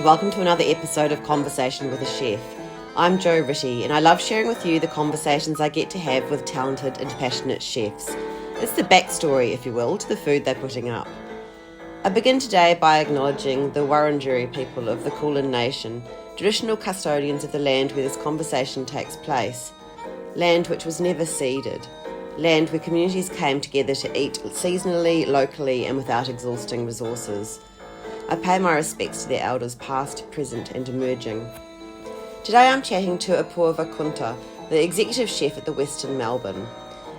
and welcome to another episode of Conversation with a Chef. I'm Jo Ritty, and I love sharing with you the conversations I get to have with talented and passionate chefs. It's the backstory, if you will, to the food they're putting up. I begin today by acknowledging the Wurundjeri people of the Kulin Nation, traditional custodians of the land where this conversation takes place. Land which was never ceded. Land where communities came together to eat seasonally, locally, and without exhausting resources. I pay my respects to their elders past, present and emerging. Today I'm chatting to Apoorva Kunte, the executive chef at the Westin Melbourne.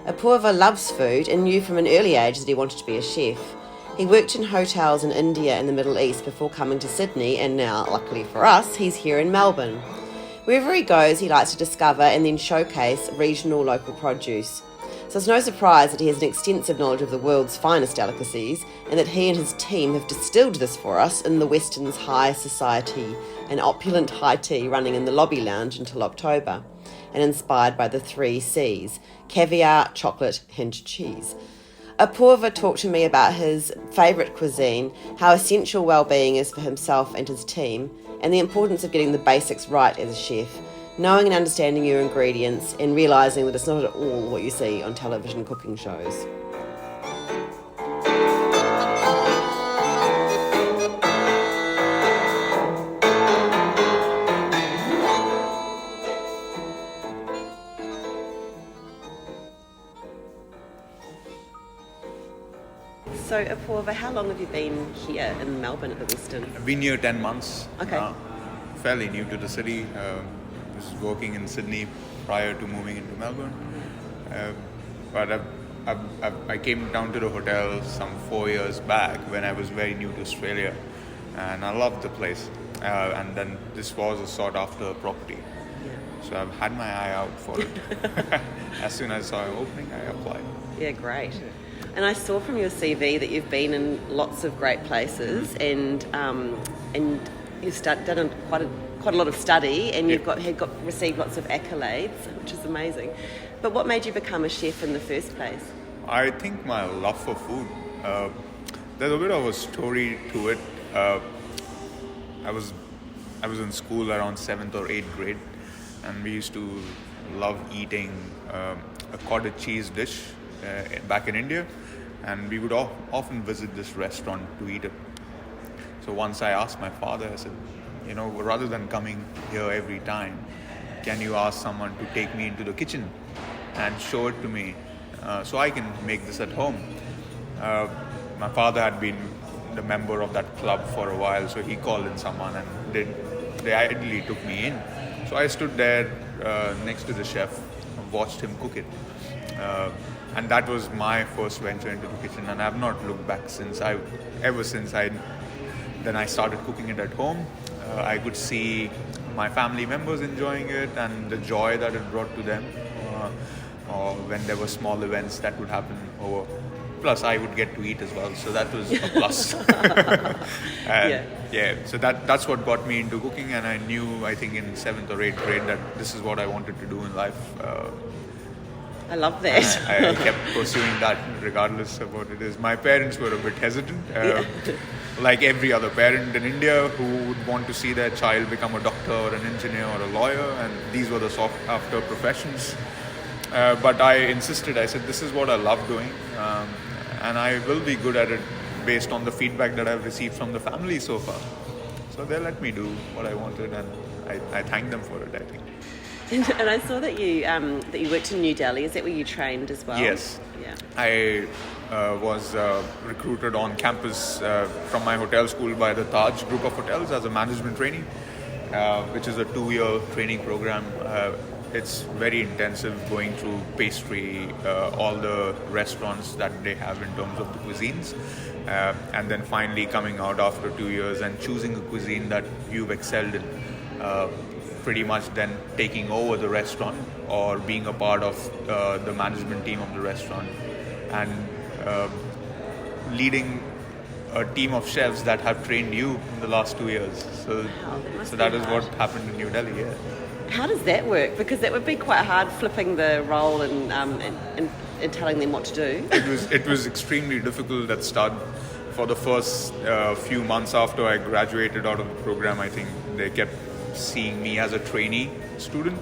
Apoorva loves food and knew from an early age that he wanted to be a chef. He worked in hotels in India and the Middle East before coming to Sydney, and now, luckily for us, he's here in Melbourne. Wherever he goes, he likes to discover and then showcase regional local produce. So it's no surprise that he has an extensive knowledge of the world's finest delicacies, and that he and his team have distilled this for us in the Westin's high society, an opulent high tea running in the lobby lounge until October, and inspired by the 3 C's: caviar, chocolate and cheese. Apoorva talked to me about his favourite cuisine, how essential wellbeing is for himself and his team, and the importance of getting the basics right as a chef, knowing and understanding your ingredients and realising that it's not at all what you see on television cooking shows. So Apoorva, how long have you been here in Melbourne at the Westin? I've been here 10 months. Okay. Fairly new to the city. Was working in Sydney prior to moving into Melbourne. But I came down to the hotel some 4 years back when I was very new to Australia, and I loved the place. And then this was a sought after property. Yeah. So I've had my eye out for it. As soon as I saw an opening, I applied. Yeah, great. And I saw from your CV that you've been in lots of great places, and you've done quite a lot of study, and you've received lots of accolades, which is amazing. But what made you become a chef in the first place? I think my love for food. There's a bit of a story to it. I was in school around 7th or 8th grade, and we used to love eating a cottage cheese dish back in India, and we would often visit this restaurant to eat it. So once I asked my father, I said, rather than coming here every time, can you ask someone to take me into the kitchen and show it to me so I can make this at home? My father had been the member of that club for a while, so he called in someone and they ideally took me in. So I stood there next to the chef and watched him cook it. And that was my first venture into the kitchen, and I have not looked back ever since I started cooking it at home. I could see my family members enjoying it and the joy that it brought to them, or when there were small events that would happen over. Plus, I would get to eat as well, so that was a plus. So that's what got me into cooking, and I knew, I think in 7th or 8th grade, that this is what I wanted to do in life. I love that. I kept pursuing that regardless of what it is. My parents were a bit hesitant, like every other parent in India who would want to see their child become a doctor or an engineer or a lawyer, and these were the sought after professions. But I insisted. I said, this is what I love doing, and I will be good at it based on the feedback that I've received from the family so far. So they let me do what I wanted, and I thank them for it, I think. And I saw that you worked in New Delhi. Is that where you trained as well? Yes. Yeah. I was recruited on campus from my hotel school by the Taj group of hotels as a management trainee, which is a 2-year training program. It's very intensive, going through pastry, all the restaurants that they have in terms of the cuisines, and then finally coming out after 2 years and choosing a cuisine that you've excelled in. Pretty much then taking over the restaurant or being a part of the management team of the restaurant, and leading a team of chefs that have trained you in the last 2 years. So that is what happened in New Delhi. Yeah. How does that work? Because that would be quite hard, flipping the role and telling them what to do. It was extremely difficult at start for the first few months after I graduated out of the program, I think they kept seeing me as a trainee student.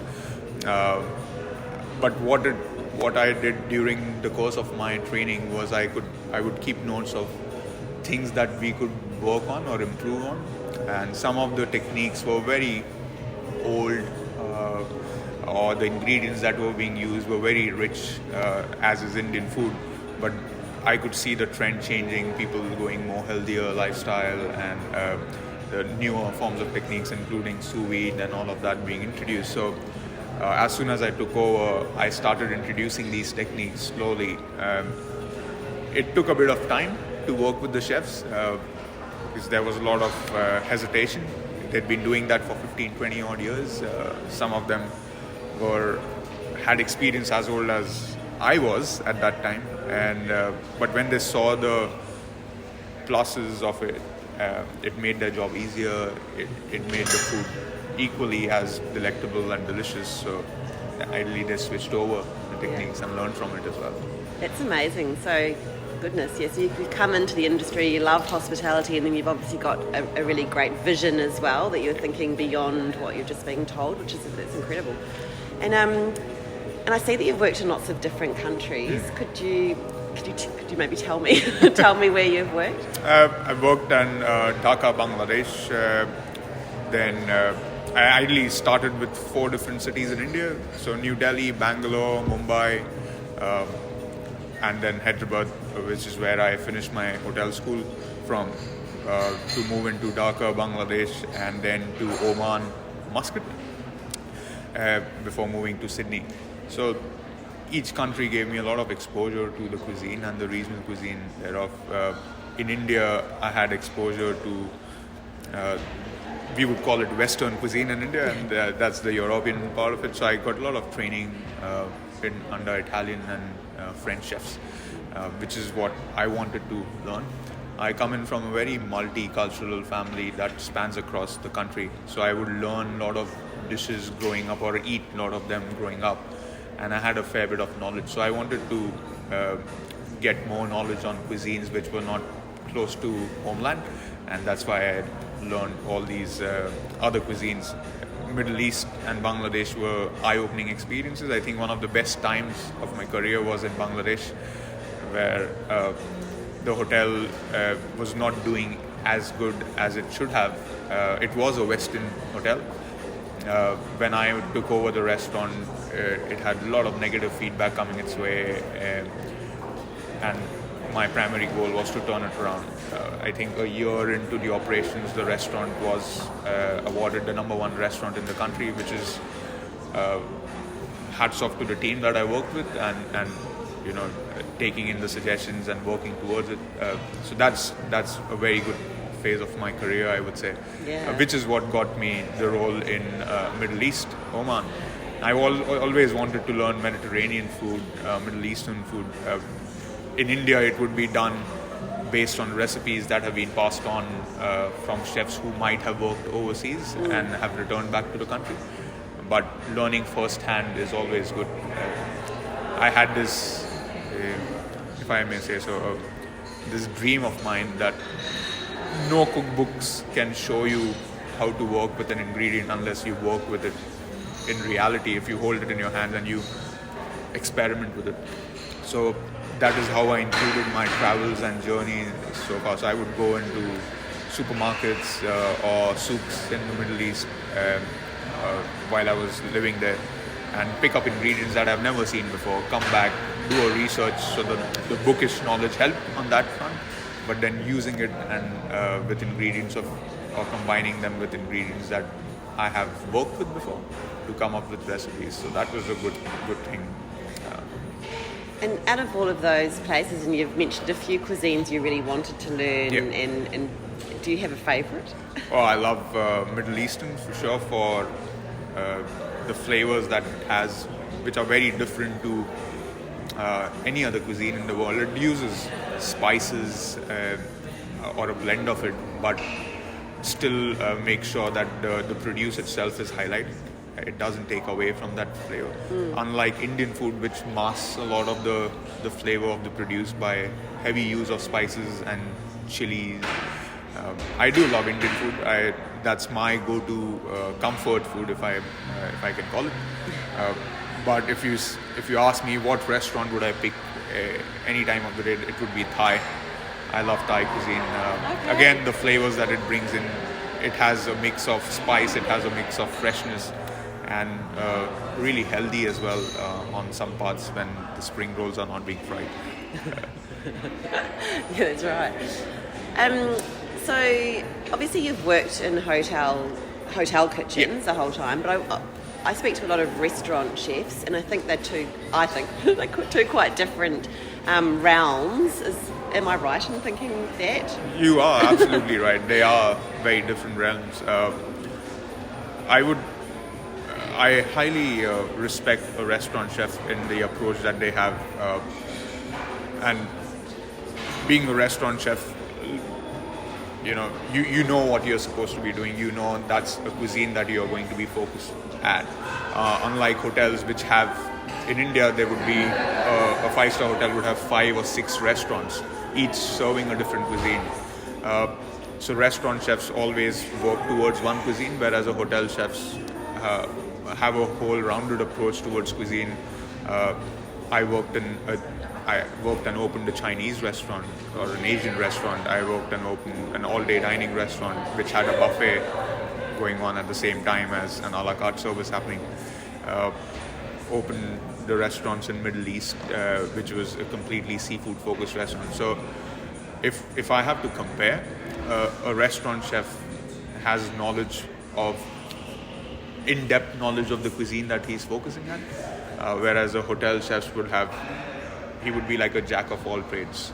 But what I did during the course of my training was I would keep notes of things that we could work on or improve on, and some of the techniques were very old, or the ingredients that were being used were very rich, as is Indian food, but I could see the trend changing, people going more healthier lifestyle, and the newer forms of techniques including sous vide and all of that being introduced. So as soon as I took over, I started introducing these techniques slowly. It took a bit of time to work with the chefs, because there was a lot of hesitation. They'd been doing that for 15, 20 odd years. Some of them had experience as old as I was at that time, and but when they saw the pluses of it, it made their job easier. It made the food equally as delectable and delicious. So ideally, they switched over the techniques and learned from it as well. That's amazing. So, goodness, yes, you've come into the industry, you love hospitality, and then you've obviously got a really great vision as well, that you're thinking beyond what you're just being told, that's incredible. And I see that you've worked in lots of different countries. Could you maybe tell me where you've worked? I've worked in Dhaka, Bangladesh. Then I ideally started with 4 different cities in India. So New Delhi, Bangalore, Mumbai, and then Hyderabad, which is where I finished my hotel school from, to move into Dhaka, Bangladesh, and then to Oman, Muscat, before moving to Sydney. So each country gave me a lot of exposure to the cuisine and the regional cuisine thereof. In India, I had exposure to, we would call it Western cuisine in India, and that's the European part of it. So I got a lot of training under Italian and French chefs, which is what I wanted to learn. I come in from a very multicultural family that spans across the country. So I would learn a lot of dishes growing up, or eat a lot of them growing up. And I had a fair bit of knowledge. So I wanted to get more knowledge on cuisines which were not close to homeland. And that's why I learned all these other cuisines. Middle East and Bangladesh were eye-opening experiences. I think one of the best times of my career was in Bangladesh, where the hotel was not doing as good as it should have. It was a Westin hotel. When I took over the restaurant, it had a lot of negative feedback coming its way, and my primary goal was to turn it around. I think a year into the operations, the restaurant was awarded the #1 restaurant in the country, which is hats off to the team that I worked with, and taking in the suggestions and working towards it. So that's a very good phase of my career, I would say, which is what got me the role in Middle East, Oman. I always wanted to learn Mediterranean food, Middle Eastern food. In India, it would be done based on recipes that have been passed on from chefs who might have worked overseas and have returned back to the country. But learning firsthand is always good. I had this, if I may say so, this dream of mine that no cookbooks can show you how to work with an ingredient unless you work with it in reality, if you hold it in your hand and you experiment with it. So that is how I included my travels and journey so far. So I would go into supermarkets or souks in the Middle East while I was living there, and pick up ingredients that I've never seen before, come back, do a research, so the bookish knowledge helped on that front, but then using it and with ingredients or combining them with ingredients that I have worked with before to come up with recipes. So that was a good thing. And out of all of those places, and you've mentioned a few cuisines you really wanted to learn, and do you have a favourite? Oh, I love Middle Eastern for sure, for the flavors that it has, which are very different to any other cuisine in the world. It uses spices or a blend of it, but still make sure that the produce itself is highlighted. It doesn't take away from that flavor. Unlike Indian food, which masks a lot of the flavor of the produce by heavy use of spices and chilies. I do love Indian food. That's my go-to comfort food, if I can call it. But if you ask me what restaurant would I pick any time of the day, it would be Thai. I love Thai cuisine. Again, the flavors that it brings in, it has a mix of spice, it has a mix of freshness, and really healthy as well on some parts when the spring rolls are not being fried. Yeah, that's right. So obviously you've worked in hotel kitchens the whole time, but I speak to a lot of restaurant chefs, and I think they're two quite different realms. Am I right in thinking that? You are absolutely right. They are very different realms. I highly respect a restaurant chef in the approach that they have, and being a restaurant chef, you know what you're supposed to be doing. You know that's a cuisine that you're going to be focused at. Unlike hotels, which have, in India, there would be a 5-star hotel would have 5 or 6 restaurants, each serving a different cuisine. So restaurant chefs always work towards one cuisine, whereas a hotel chefs have a whole rounded approach towards cuisine. I worked and opened a Chinese restaurant or an Asian restaurant. I worked and opened an all-day dining restaurant which had a buffet going on at the same time as an a la carte service happening. Opened the restaurants in Middle East, which was a completely seafood-focused restaurant. So if I have to compare, a restaurant chef has in-depth knowledge of the cuisine that he's focusing on, whereas a hotel chef he would be like a jack of all trades,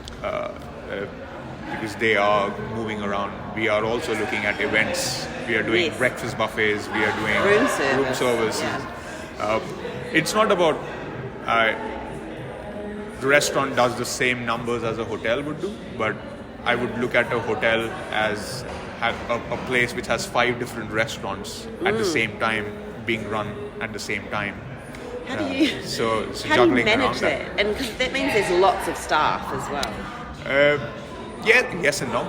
because they are moving around. We are also looking at events. We are doing breakfast buffets. We are doing room services. Yeah. It's not about the restaurant does the same numbers as a hotel would do, but I would look at a hotel as a place which has 5 different restaurants at the same time being run at the same time. How do you manage that? And cause that means there's lots of staff as well. Yes and no.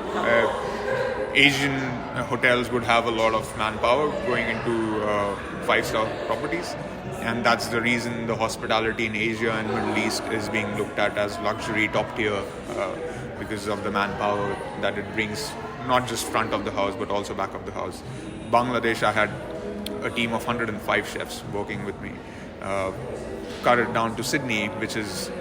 Asian hotels would have a lot of manpower going into 5-star properties, and that's the reason the hospitality in Asia and Middle East is being looked at as luxury, top tier, because of the manpower that it brings, not just front of the house but also back of the house. Bangladesh, I had a team of 105 chefs working with me. Cut it down to Sydney, which is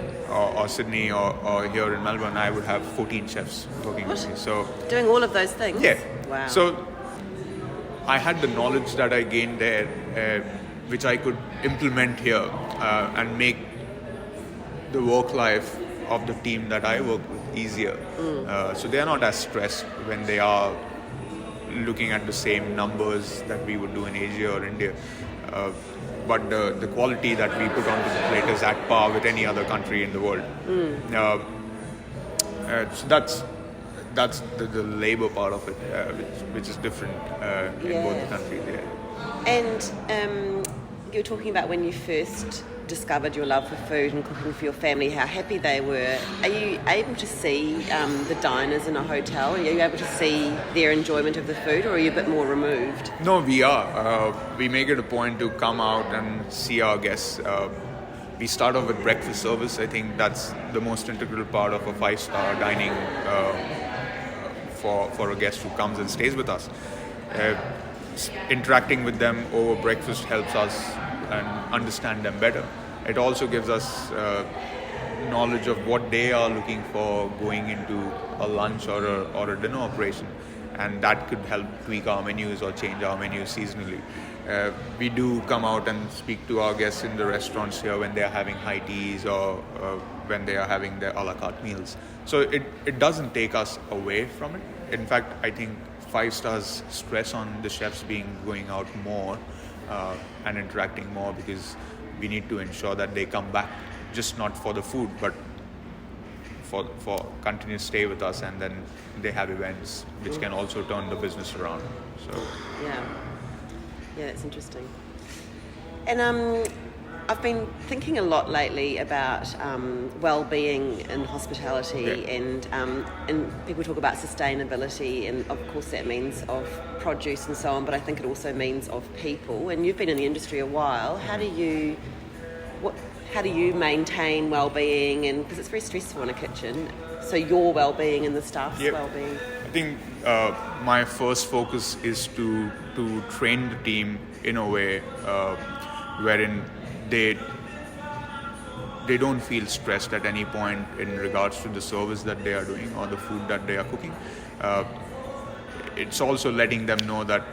Sydney or here in Melbourne, I would have 14 chefs working with me. So doing all of those things? Yeah. Wow. So I had the knowledge that I gained there, which I could implement here and make the work life of the team that I work with easier. So they are not as stressed when they are looking at the same numbers that we would do in Asia or India. But the quality that we put onto the plate is at par with any other country in the world. So that's the labor part of it, which is different in both the countries. Yeah. And you were talking about when you first discovered your love for food and cooking for your family, how happy they were. Are you able to see the diners in a hotel? Are you able to see their enjoyment of the food, or are you a bit more removed? No, we are. We make it a point to come out and see our guests. We start off with breakfast service. I think that's the most integral part of a 5-star dining for a guest who comes and stays with us. Interacting with them over breakfast helps us and understand them better. It also gives us knowledge of what they are looking for going into a lunch or a dinner operation, and that could help tweak our menus or change our menus seasonally. We do come out and speak to our guests in the restaurants here when they are having high teas or when they are having their a la carte meals. So it doesn't take us away from it. In fact, I think 5 stars stress on the chefs going out more and interacting more, because we need to ensure that they come back, just not for the food, but for continuous stay with us, and then they have events which can also turn the business around. So yeah, that's interesting. And I've been thinking a lot lately about well-being in hospitality, and people talk about sustainability, and of course that means of produce and so on, but I think it also means of people. And you've been in the industry a while. How do you maintain well-being? And because it's very stressful in a kitchen, so your well-being and the staff's well-being. I think my first focus is to train the team in a way wherein they don't feel stressed at any point in regards to the service that they are doing or the food that they are cooking. It's also letting them know that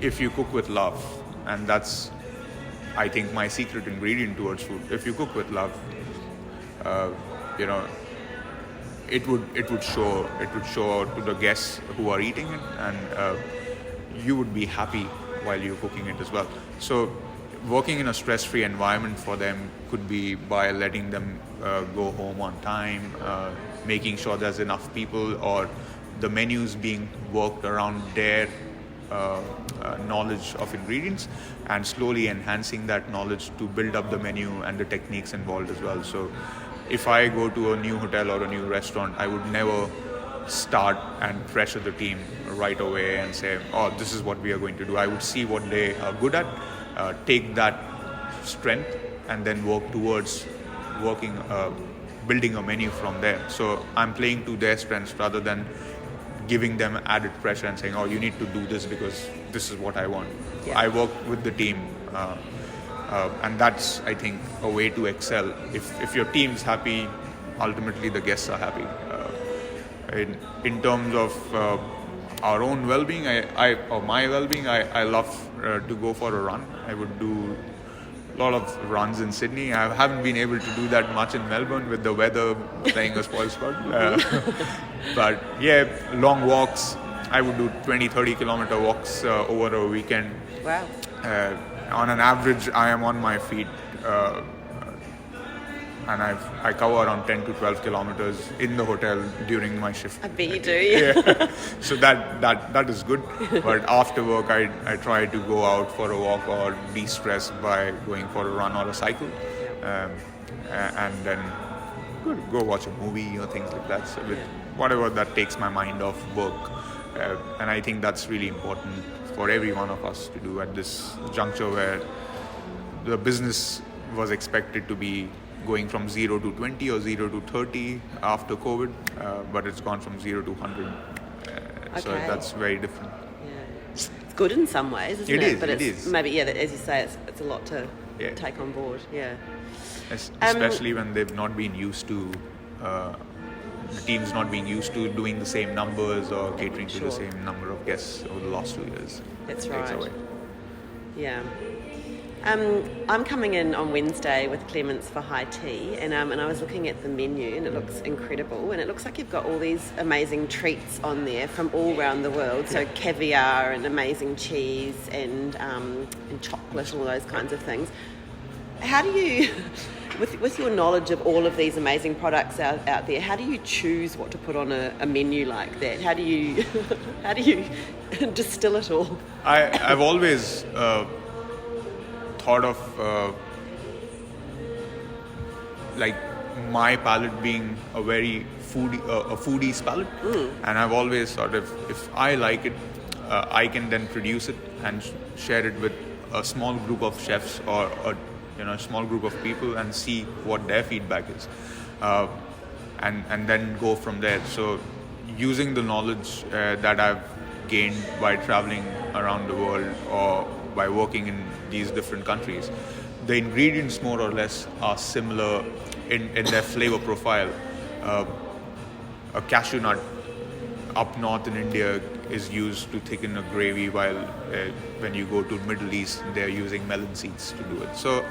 if you cook with love, and that's, I think, my secret ingredient towards food. If you cook with love, it would show to the guests who are eating it, and you would be happy while you're cooking it as well. So working in a stress-free environment for them could be by letting them go home on time, making sure there's enough people, or the menus being worked around their knowledge of ingredients, and slowly enhancing that knowledge to build up the menu and the techniques involved as well. So if I go to a new hotel or a new restaurant, I would never start and pressure the team right away and say, oh, this is what we are going to do. I would see what they are good at, take that strength, and then work towards building a menu from there. So I'm playing to their strengths rather than giving them added pressure and saying, oh, you need to do this because this is what I want. Yeah. I work with the team, and that's, I think, a way to excel. If your team's happy, ultimately the guests are happy. In terms of our own well-being, my well-being, I love to go for a run. I would do a lot of runs in Sydney. I haven't been able to do that much in Melbourne with the weather playing a spoil sport. But yeah, long walks. I would do 20-30 kilometer walks over a weekend. Wow. On an average, I am on my feet, and I cover around 10 to 12 kilometers in the hotel during my shift. I bet you do, yeah. So that is good. But after work, I try to go out for a walk or de-stress by going for a run or a cycle, and then go watch a movie or things like that. So with whatever that takes my mind off work, and I think that's really important for every one of us to do at this juncture where the business was expected to be going from 0 to 20 or 0 to 30 after COVID, but it's gone from 0 to 100. So that's very different. Yeah. It's good in some ways, isn't it? It is, but it is. Maybe, as you say, it's a lot to take on board. Yeah. Especially when they've not been used to, the team's not being used to doing the same numbers or catering to the same number of guests over the last 2 years. That's right. Yeah. I'm coming in on Wednesday with Clements for high tea, and I was looking at the menu, and it looks incredible, and it looks like you've got all these amazing treats on there from all around the world. So caviar and amazing cheese and chocolate, all those kinds of things. How do you, with your knowledge of all of these amazing products out there, how do you choose what to put on a menu like that? How do you distill it all? I've always thought of like my palate being a very foodie's palate, and I've always thought if I like it, I can then produce it and share it with a small group of chefs or a small group of people and see what their feedback is, and then go from there. So using the knowledge that I've gained by traveling around the world or by working in these different countries, the ingredients more or less are similar in their flavor profile. A cashew nut up north in India is used to thicken a gravy, while when you go to Middle East, they're using melon seeds to do it. So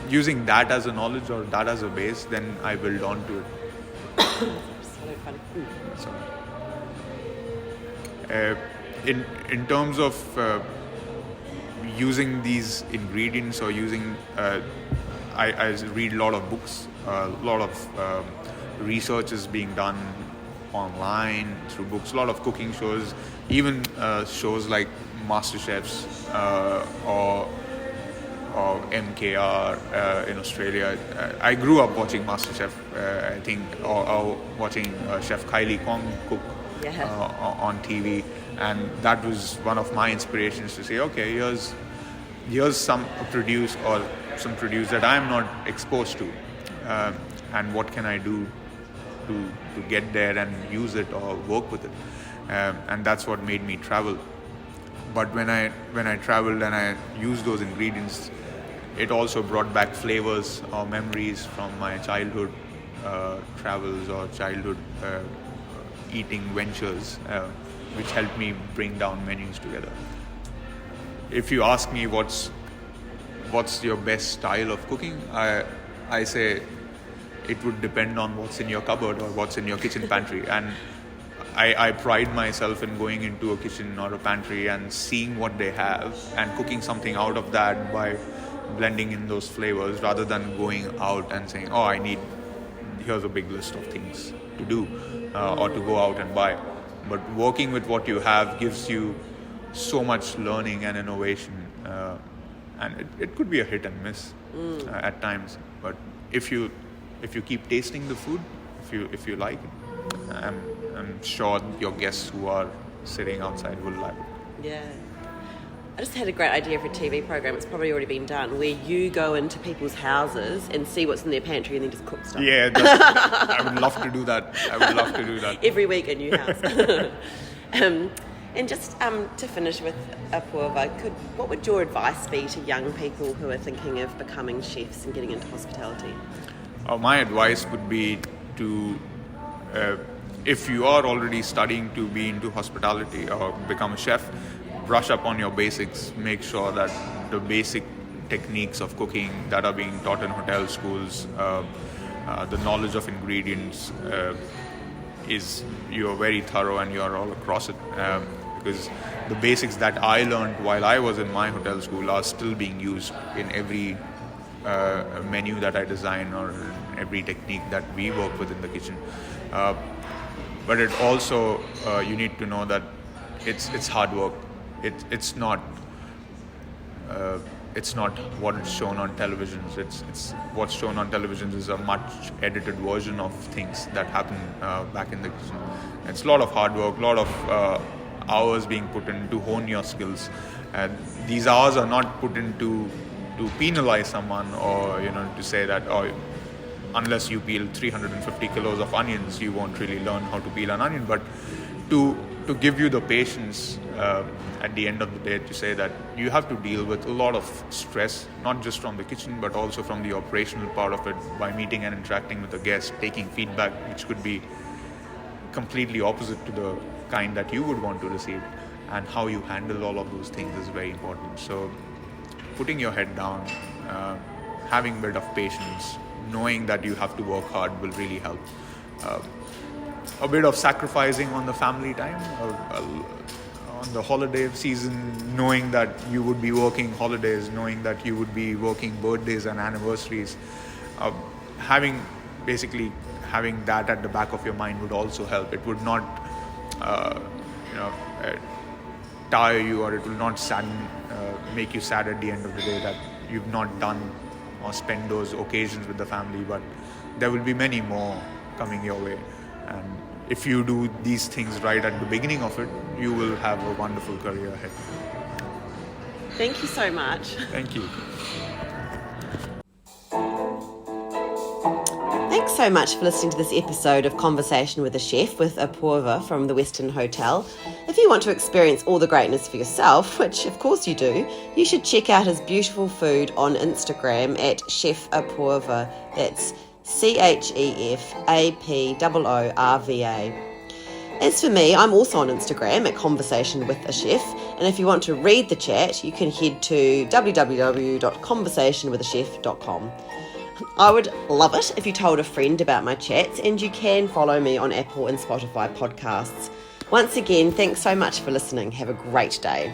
using that as a knowledge or that as a base, then I build onto it. In terms of using these ingredients or using, I read a lot of books, a lot of research is being done online through books, a lot of cooking shows, even shows like MasterChefs or or MKR in Australia. I grew up watching MasterChef, I think, or watching Chef Kylie Kong cook on TV, and that was one of my inspirations to say, okay, here's some produce that I'm not exposed to, and what can I do to get there and use it or work with it, and that's what made me travel. But when I traveled and I used those ingredients, it also brought back flavors or memories from my childhood travels or childhood eating ventures, which helped me bring down menus together. If you ask me what's your best style of cooking, I say it would depend on what's in your cupboard or what's in your kitchen pantry. And I pride myself in going into a kitchen or a pantry and seeing what they have and cooking something out of that by blending in those flavors, rather than going out and saying, oh, here's a big list of things to do or to go out and buy. But working with what you have gives you so much learning and innovation, and it could be a hit and miss at times. But if you keep tasting the food, if you like it, I'm sure your guests who are sitting outside will like it. Yeah. I just had a great idea for a TV program. It's probably already been done, where you go into people's houses and see what's in their pantry and then just cook stuff. Yeah, I would love to do that. Every week a new house. And just to finish with Apoorva, what would your advice be to young people who are thinking of becoming chefs and getting into hospitality? My advice would be to, if you are already studying to be into hospitality or become a chef, brush up on your basics. Make sure that the basic techniques of cooking that are being taught in hotel schools, the knowledge of ingredients, you're very thorough and you're all across it. Because the basics that I learned while I was in my hotel school are still being used in every menu that I design or every technique that we work with in the kitchen. But it also, you need to know that it's hard work. It's not what's shown on televisions. It's what's shown on televisions is a much edited version of things that happen back in the kitchen. It's a lot of hard work, a lot of hours being put in to hone your skills, and these hours are not put in to penalize someone or to say that unless you peel 350 kilos of onions you won't really learn how to peel an onion, but to give you the patience at the end of the day to say that you have to deal with a lot of stress, not just from the kitchen but also from the operational part of it, by meeting and interacting with the guests, taking feedback which could be completely opposite to the kind that you would want to receive, and how you handle all of those things is very important. So putting your head down, having a bit of patience, knowing that you have to work hard will really help. A bit of sacrificing on the family time, on the holiday season, knowing that you would be working holidays, knowing that you would be working birthdays and anniversaries, having that at the back of your mind would also help. It would not tire you, or it will not make you sad at the end of the day that you've not done or spent those occasions with the family. But there will be many more coming your way, and if you do these things right at the beginning of it, you will have a wonderful career ahead. Thank you so much. Thank you. Thanks so much for listening to this episode of Conversation with a Chef with Apoorva from the Westin Hotel. If you want to experience all the greatness for yourself, which of course you do, you should check out his beautiful food on Instagram at Chef Apoorva. That's ChefApoorva. As for me, I'm also on Instagram at Conversation with a Chef, and if you want to read the chat, you can head to www.conversationwithachef.com. I would love it if you told a friend about my chats, and you can follow me on Apple and Spotify podcasts. Once again, thanks so much for listening. Have a great day.